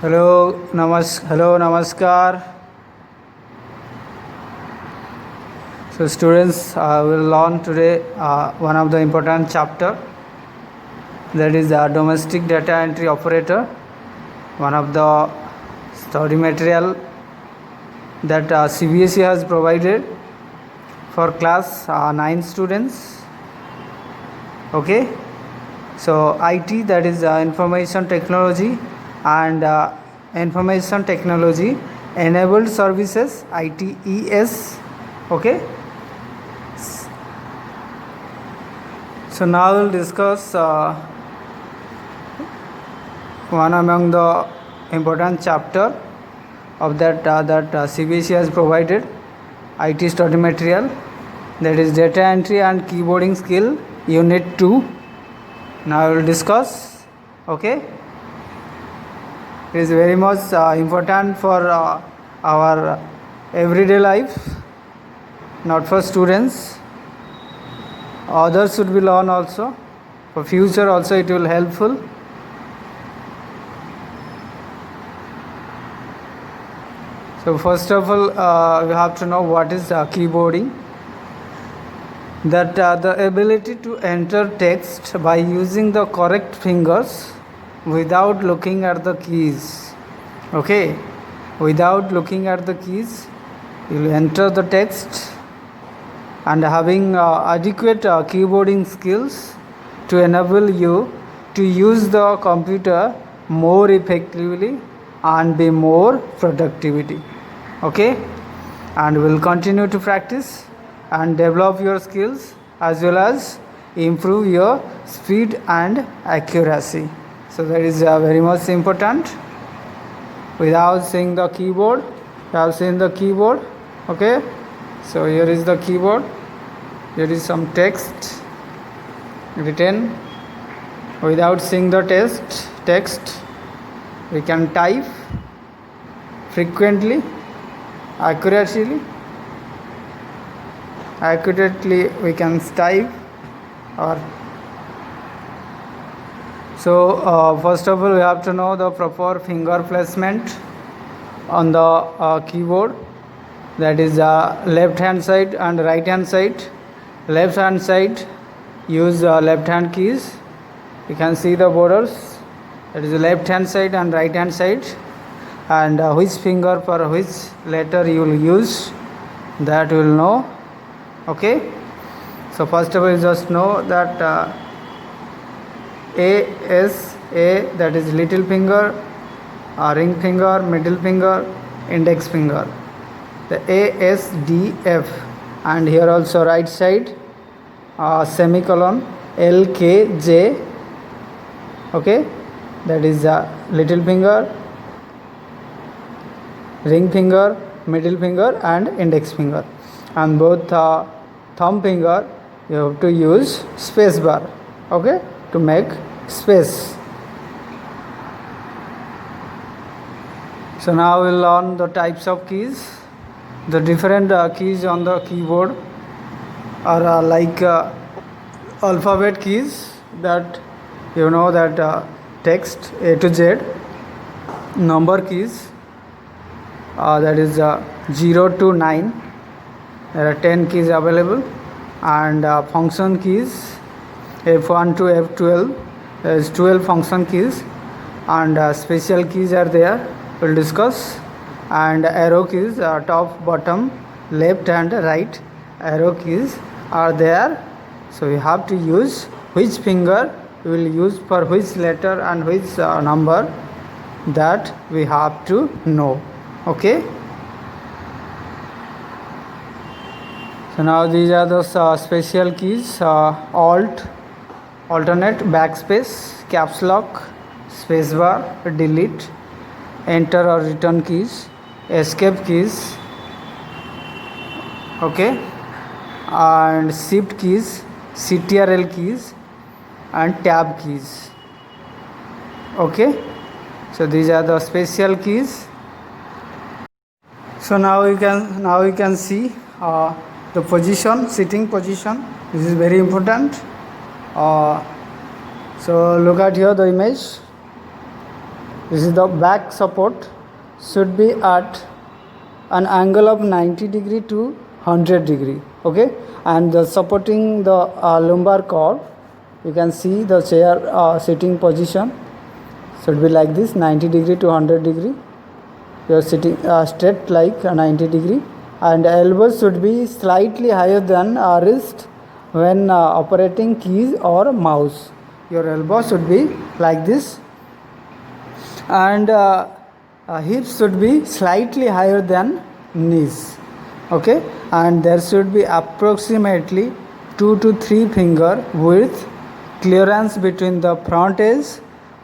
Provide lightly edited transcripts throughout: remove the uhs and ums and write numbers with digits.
Hello, namaskar. So students, will learn today one of the important chapter, that is the domestic data entry operator, one of the study material that CBSE has provided for class 9 students. Okay, so IT, that is information technology and information technology enabled services, ITES. Okay, so now we'll discuss one among the important chapter of that CBSE has provided, IT study material, that is data entry and keyboarding skill, unit 2. Now we will discuss. Okay, it is very much important for our everyday life, not for students. Others should be learn also. For future also it will helpful. So first of all, we have to know what is keyboarding. That the ability to enter text by using the correct fingers without looking at the keys. Okay, without looking at the keys, you will enter the text, and having adequate keyboarding skills to enable you to use the computer more effectively and be more productivity. Okay, and we'll continue to practice and develop your skills as well as improve your speed and accuracy. So that is very much important. Without seeing the keyboard, you have seen the keyboard. Okay, so here is the keyboard. Here is some text written. Without seeing the text, we can type frequently, accurately we can type. Or so first of all, we have to know the proper finger placement on the keyboard, that is left hand side and right hand side. Left hand side, use left hand keys. You can see the borders, that is the left hand side and right hand side, and which finger for which letter you will use, that you will know. Okay, so first of all, just know that A, that is little finger, ring finger, middle finger, index finger. The ASDF, and here also right side, semicolon, LKJ. Okay, that is little finger, ring finger, middle finger and index finger, and both thumb finger you have to use space bar. Okay, to make space. So now we'll learn the types of keys. The different keys on the keyboard are like alphabet keys, that you know, that text A to Z. Number keys, that is 0 to 9. There are 10 keys available. And function keys, F1 to F12, there is 12 function keys. And special keys are there, we'll discuss. And arrow keys, top, bottom, left and right arrow keys are there. So you have to use which finger you will use for which letter and which number, that we have to know. Okay, so now these are the special keys: Alt, alternate, backspace, caps lock, spacebar, delete, enter or return keys, escape keys. Okay, and shift keys, CTRL keys and tab keys. Okay, so these are the special keys. So now you can see the position, sitting position. This is very important. So look at here the image. This is the back support should be at an angle of 90 degree to 100 degree. Okay, and the supporting the lumbar curve, you can see the chair sitting position should be like this, 90 degree to 100 degree. You are sitting straight like 90 degree, and elbows should be slightly higher than wrist when operating keys or mouse. Your elbow should be like this, and hips should be slightly higher than knees. Okay, and there should be approximately 2 to 3 finger width clearance between the front edge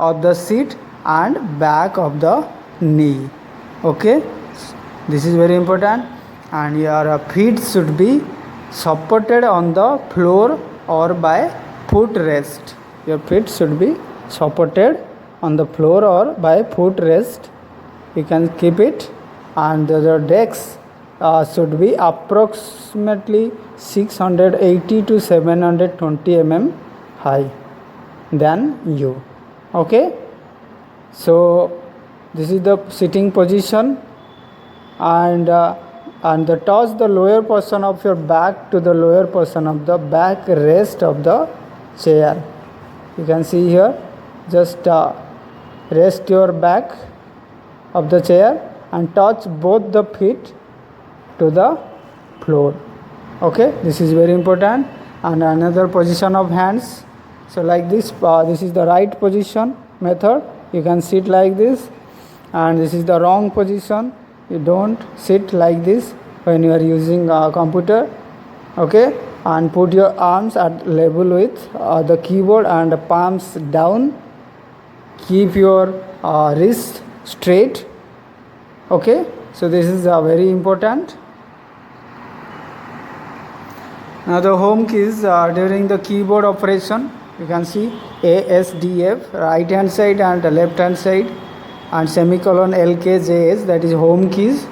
of the seat and back of the knee. Okay, this is very important. And your feet should be supported on the floor or by foot rest. Your feet should be supported on the floor or by foot rest. You can keep it, and the decks should be approximately 680 to 720 mm high than you. Okay, so this is the sitting position, and the toss the lower portion of your back to the lower portion of the back rest of the chair. You can see here, just rest your back of the chair and touch both the feet to the floor. Okay, this is very important. And another position of hands, so like this, this is the right position method. You can sit like this, and this is the wrong position. You don't sit like this when you are using a computer. Okay, and put your arms at level with the keyboard and palms down. Keep your wrist straight. Okay, so this is very important. Now the home keys during the keyboard operation, you can see ASDF right hand side and left hand side, and semicolon LKJS, that is home keys.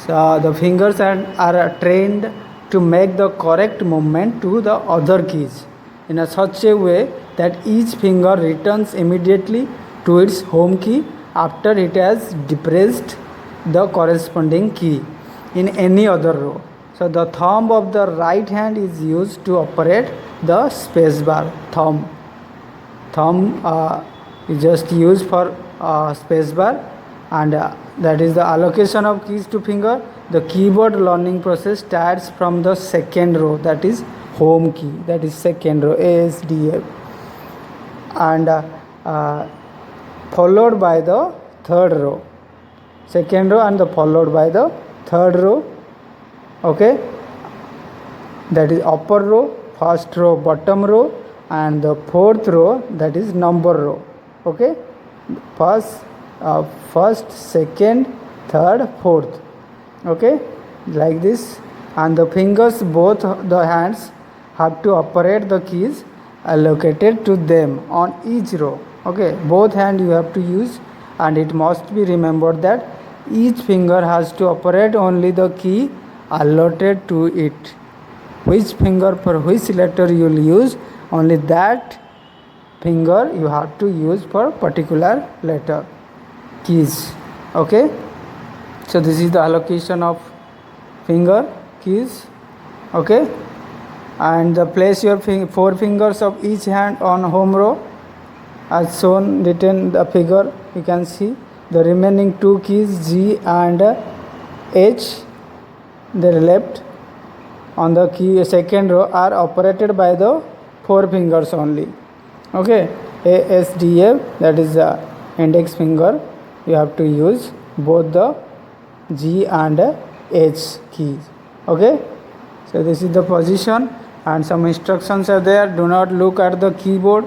So the fingers are trained to make the correct movement to the other keys in a such a way that each finger returns immediately to its home key after it has depressed the corresponding key in any other row. So the thumb of the right hand is used to operate the space bar. Thumb is just used for space bar, and that is the allocation of keys to finger. The keyboard learning process starts from the second row, that is home key, that is second row, ASDF, and followed by the third row, second row, and followed by the third row. Okay, that is upper row, first row, bottom row, and the fourth row, that is number row. Okay, first, second, third, fourth. Okay, like this. And the fingers, both the hands, have to operate the keys allocated to them on each row. Okay, both hands you have to use, and it must be remembered that each finger has to operate only the key allotted to it. Which finger for which letter you will use, only that finger you have to use for particular letter keys. Okay, so this is the allocation of finger keys. Okay, and place your four fingers of each hand on home row as shown written the figure. You can see the remaining two keys G and H, they left on the key second row, are operated by the four fingers only. Okay, ASDF, that is the index finger, you have to use both the G and H keys. Okay, so this is the position, and some instructions are there. Do not look at the keyboard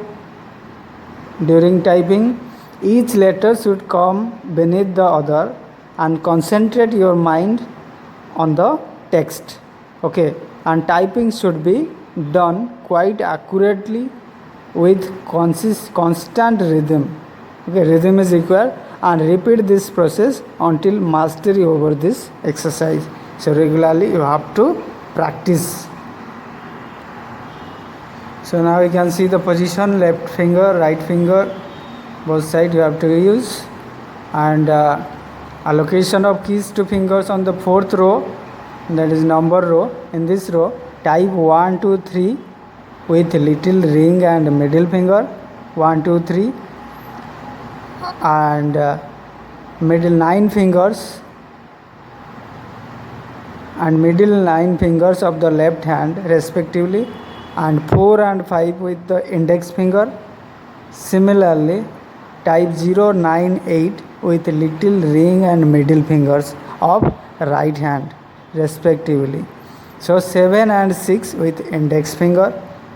during typing. Each letter should come beneath the other, and concentrate your mind on the text. Okay, and typing should be done quite accurately with constant rhythm. Okay, rhythm is required, and repeat this process until mastery over this exercise. So regularly you have to practice. So now you can see the position, left finger, right finger, both sides you have to use. and allocation of keys to fingers on the fourth row, that is number row. In this row, type 1 2 3 with little ring and middle finger, 1 2 3, and middle 9 fingers and middle 9 fingers of the left hand respectively, and 4 and 5 with the index finger. Similarly, type 0 9 8 with little ring and middle fingers of right hand respectively. So 7 and 6 with index finger,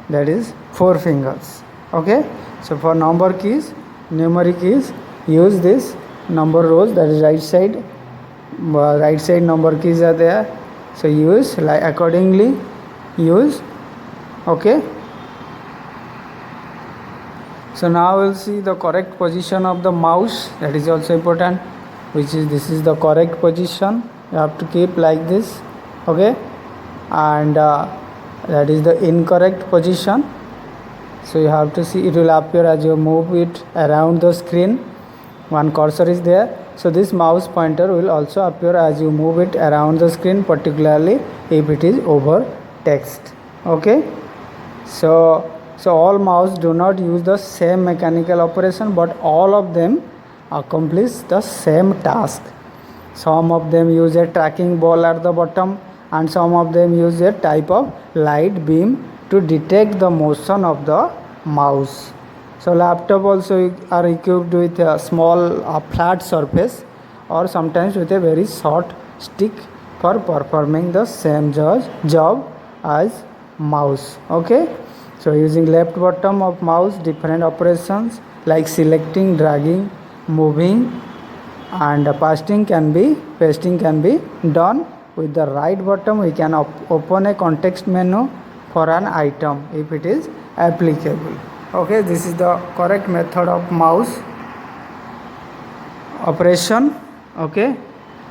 that is 4 fingers. Okay, so for number keys, numeric keys, use this number rows, that is right side number keys are there, so use like accordingly use. Okay, so now we'll see the correct position of the mouse, that is also important, which is this is the correct position, you have to keep like this. Okay, and that is the incorrect position, so you have to see it will appear as you move it around the screen. One cursor is there, so this mouse pointer will also appear as you move it around the screen, particularly if it is over text. Okay, so all mouse do not use the same mechanical operation, but all of them accomplish the same task. Some of them use a tracking ball at the bottom, and some of them use a type of light beam to detect the motion of the mouse. So laptop also are equipped with a small flat surface, or sometimes with a very short stick for performing the same job as mouse. Okay, so using left bottom of mouse, different operations like selecting, dragging, moving, and pasting can be done. With the right bottom, we can open a context menu for an item if it is applicable. Okay, this is the correct method of mouse operation. Okay,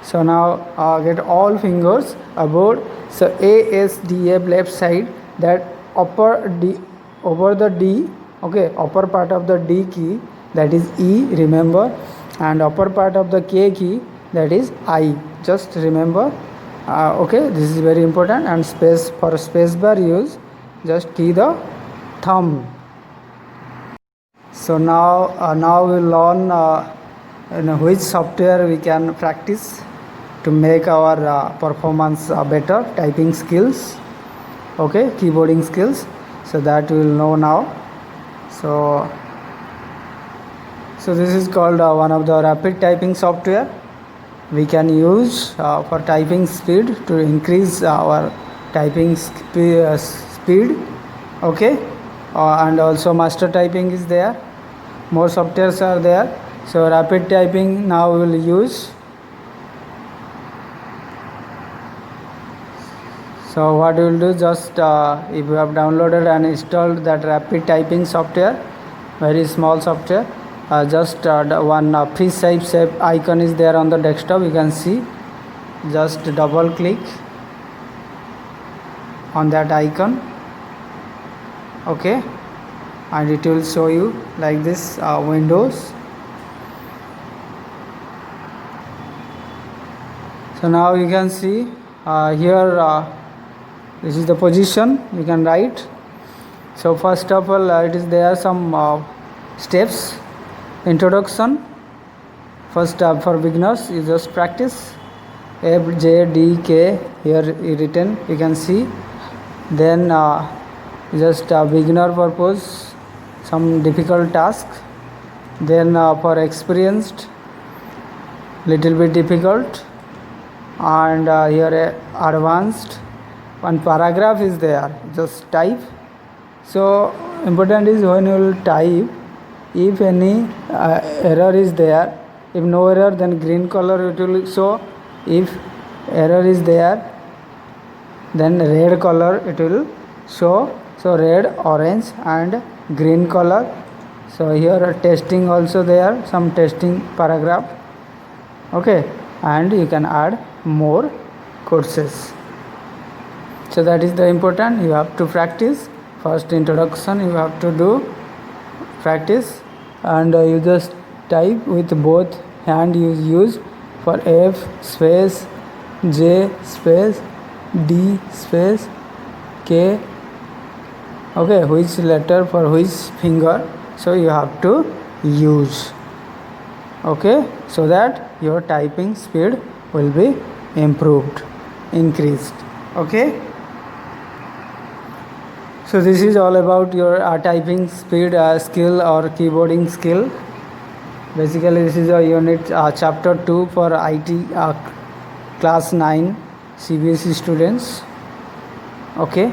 so now get all fingers aboard. So A, S, D, F left side, that upper D over the D. Okay, upper part of the D key, that is E, remember, and upper part of the K key, that is I, just remember. Okay, this is very important. And space, for space bar use, just key the thumb. So now we'll learn which software we can practice to make our performance better, typing skills, okay, keyboarding skills, so that we will know now. So this is called one of the rapid typing software we can use for typing speed, to increase our typing speed. Okay, and also master typing is there, more softwares are there. So rapid typing now we will use. So what we will do, just if you have downloaded and installed that rapid typing software, very small software, just one fish shape icon is there on the desktop, you can see. Just double click on that icon. Okay, and it will show you like this windows. So now you can see here this is the position you can write. So first of all, it is there some steps. Introduction, first for beginners, you just practice F, J, D, K, here written, you can see. Then just beginner purpose, some difficult task. Then for experienced, little bit difficult. And here advanced, one paragraph is there, just type. So important is when you will type, if any error is there, if no error, then green color it will show. If error is there, then red color it will show. So red, orange and green color. So here testing also there, some testing paragraph. Okay, and you can add more courses. So that is the important, you have to practice. First introduction you have to do practice, and you just type with both hand is used for F space, J space, D space, K. Okay, which letter for which finger, so you have to use. Okay, so that your typing speed will be increased. Okay, so this is all about your typing speed skill or keyboarding skill. Basically this is a unit chapter 2 for IT class 9 CBSE students. Okay,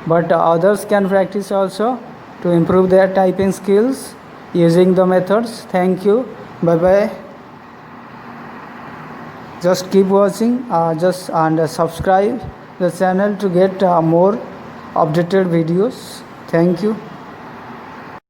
but others can practice also to improve their typing skills using the methods. Thank you. Bye bye. Just keep watching and subscribe the channel to get more updated videos. Thank you.